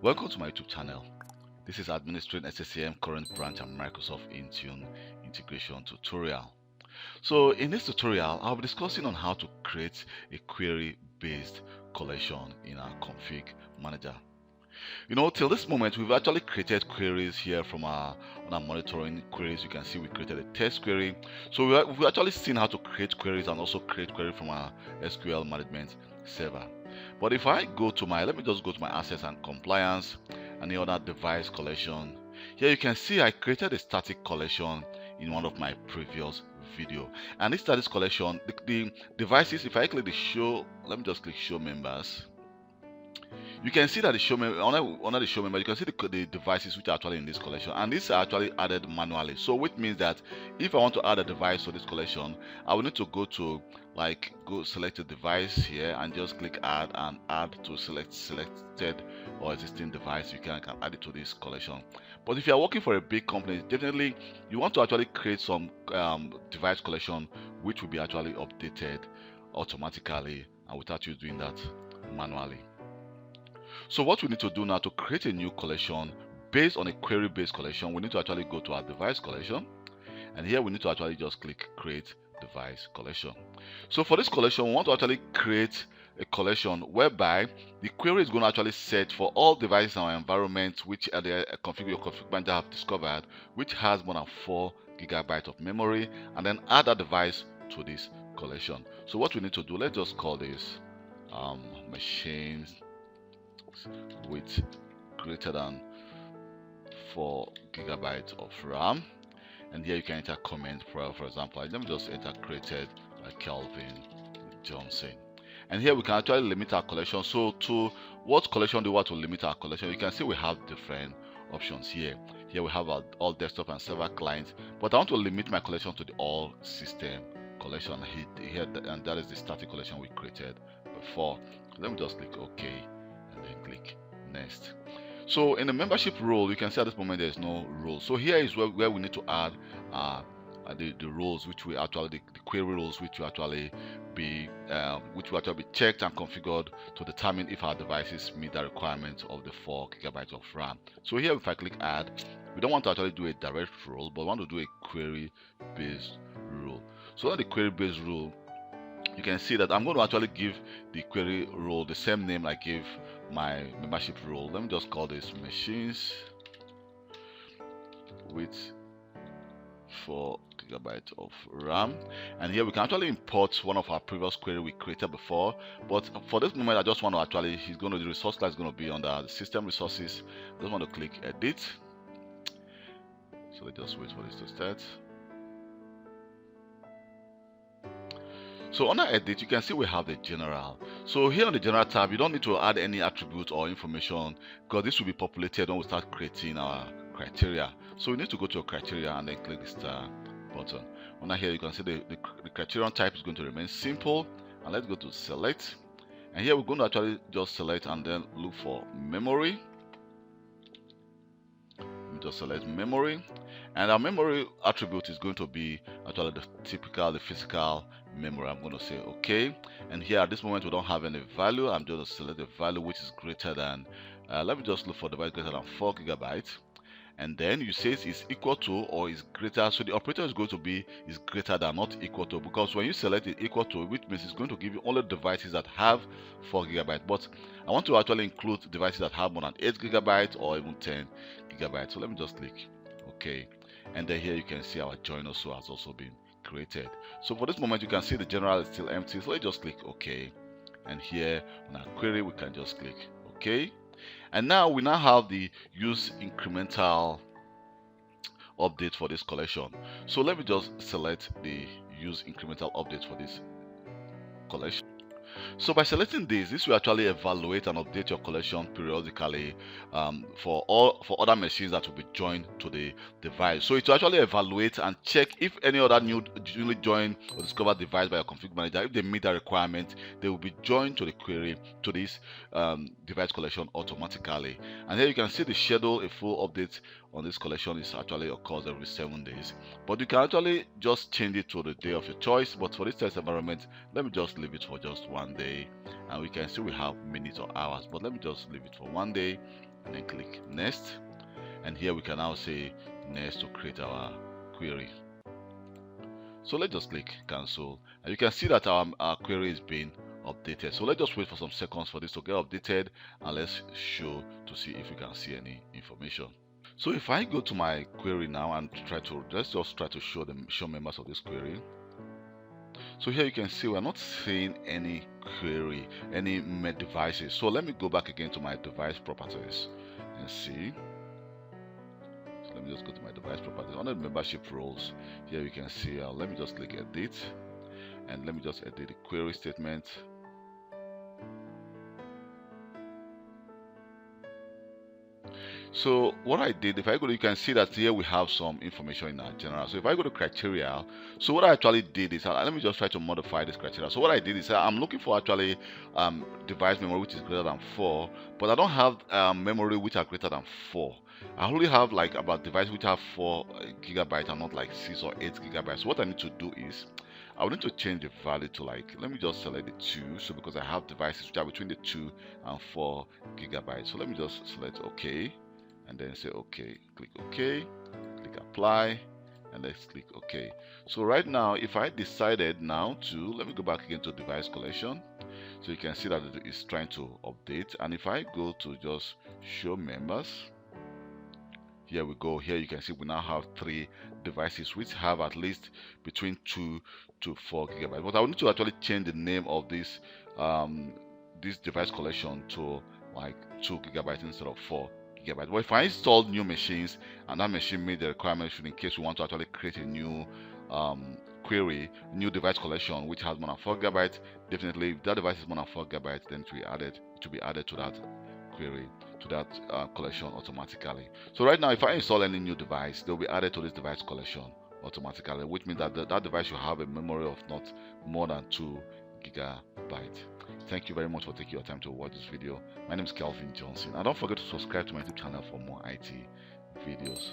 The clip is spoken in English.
Welcome to my YouTube channel. This is Administering SCCM Current Branch and Microsoft Intune Integration tutorial. So in this tutorial, I'll be discussing on how to create a query-based collection in our config manager. Till this moment, we've actually created queries here from on our monitoring queries. You can see we created a test query. So we've actually seen how to create queries and also create query from our SQL management server. But if I go to let me just go to my assets and compliance and the other device collection. Here you can see I created a static collection in one of my previous video. And this static collection, the devices, if I click the show, let me just click show members. You can see that the show member, under the show member, you can see the devices which are actually in this collection, and these are actually added manually. So which means that if I want to add a device to this collection, I will need to go to go select a device here and just click add and add to selected or existing device. You can add it to this collection. But if you are working for a big company, definitely you want to actually create some device collection which will be actually updated automatically and without you doing that manually. So what we need to do now to create a new collection based on a query-based collection, we need to actually go to our device collection, and here we need to actually just click create device collection. So for this collection, we want to actually create a collection whereby the query is going to actually search for all devices in our environment which your config manager have discovered, which has more than 4 GB of memory, and then add that device to this collection. So what we need to do, let's just call this machines with greater than 4 GB of RAM, and here you can enter comment for example. Let me just enter created by Kelvin Johnson, and here we can actually limit our collection. So to what collection do we want to limit our collection? You can see we have different options here. Here we have our all desktop and server clients, but I want to limit my collection to the all system collection here, and that is the static collection we created before. Let me just click OK and then click next. So in the membership role, you can see at this moment there is no role. So here is where we need to add the roles, which we actually the query roles, which will actually be checked and configured to determine if our devices meet the requirement of the 4 GB of RAM. So here, if I click add, we don't want to actually do a direct role, but we want to do a query based rule. So on the query based rule, you can see that I'm going to actually give the query role the same name I gave my membership role. Let me just call this machines with 4 GB of RAM, and here we can actually import one of our previous query we created before. But for this moment, I just want to actually, the resource class is going to be under the system resources. I just want to click edit. So let's just wait for this to start. So under edit, you can see we have the general. So here on the general tab, you don't need to add any attribute or information because this will be populated when we start creating our criteria. So we need to go to criteria and then click the star button. Under here, you can see the criterion type is going to remain simple. And let's go to select. And here we're going to actually just select and then look for memory. Just select memory, and our memory attribute is going to be actually the physical memory. I'm going to say okay, and here at this moment we don't have any value. I'm just going to select the value which is greater than let me just look for the device greater than 4 GB, and then you say it's equal to or is greater. So the operator is going to be is greater than, not equal to, because when you select it equal to, which means it's going to give you only devices that have 4 GB, but I want to actually include devices that have more than 8 GB or even 10 GB. So let me just click OK, and then here you can see our join also has also been created. So for this moment, you can see the general is still empty, so let's just click OK, and here on our query we can just click OK. And now we have the use incremental update for this collection. So let me just select the use incremental update for this collection. So by selecting this will actually evaluate and update your collection periodically for other machines that will be joined to the device. So it will actually evaluate and check if any other newly joined or discovered device by your config manager, if they meet that requirement, they will be joined to the query to this device collection automatically. And here you can see the schedule. A full update on this collection is actually occurs every 7 days, but you can actually just change it to the day of your choice. But for this test environment, let me just leave it for just 1 day, and we can see we have minutes or hours, but let me just leave it for 1 day. and then click next. And here we can now say next to create our query. So let's just click cancel, and you can see that our query is being updated. So let's just wait for some seconds for this to get updated, and let's show to see if we can see any information. So if I go to my query now and let's just try to show members of this query. So here you can see we're not seeing any query, any devices. So let me go back again to my device properties and see. So let me just go to my device properties. Under the membership roles, here you can see, let me just click edit, and let me just edit the query statement. So what I did, if I go to, you can see that here we have some information in our general. So if I go to criteria, so what I actually did is, let me just try to modify this criteria. So what I did is I'm looking for actually device memory which is greater than 4, but I don't have memory which are greater than 4. I only have like about devices which have 4 gigabytes and not like 6 or 8 gigabytes. So what I need to do is I will need to change the value to, like, let me just select the 2. So because I have devices which are between the 2 and 4 gigabytes. So let me just select OK, and then say OK, click OK, click apply, and let's click OK. So right now, if I decided now to, let me go back again to device collection. So you can see that it is trying to update. And if I go to just show members, here we go. Here you can see we now have 3 devices which have at least between 2 to 4 gigabytes. But I will need to actually change the name of this this device collection to like 2 gigabytes instead of 4 gigabytes. But if I install new machines and that machine made the requirement, in case we want to actually create a new query, new device collection which has more than 4 gigabytes, definitely if that device is more than 4 gigabytes, then it will be added to that query, to that collection automatically. So right now, if I install any new device, they'll be added to this device collection automatically, which means that that device should have a memory of not more than 2 gigabytes. Thank you very much for taking your time to watch this video. My name is Kelvin Johnson, and don't forget to subscribe to my YouTube channel for more IT videos.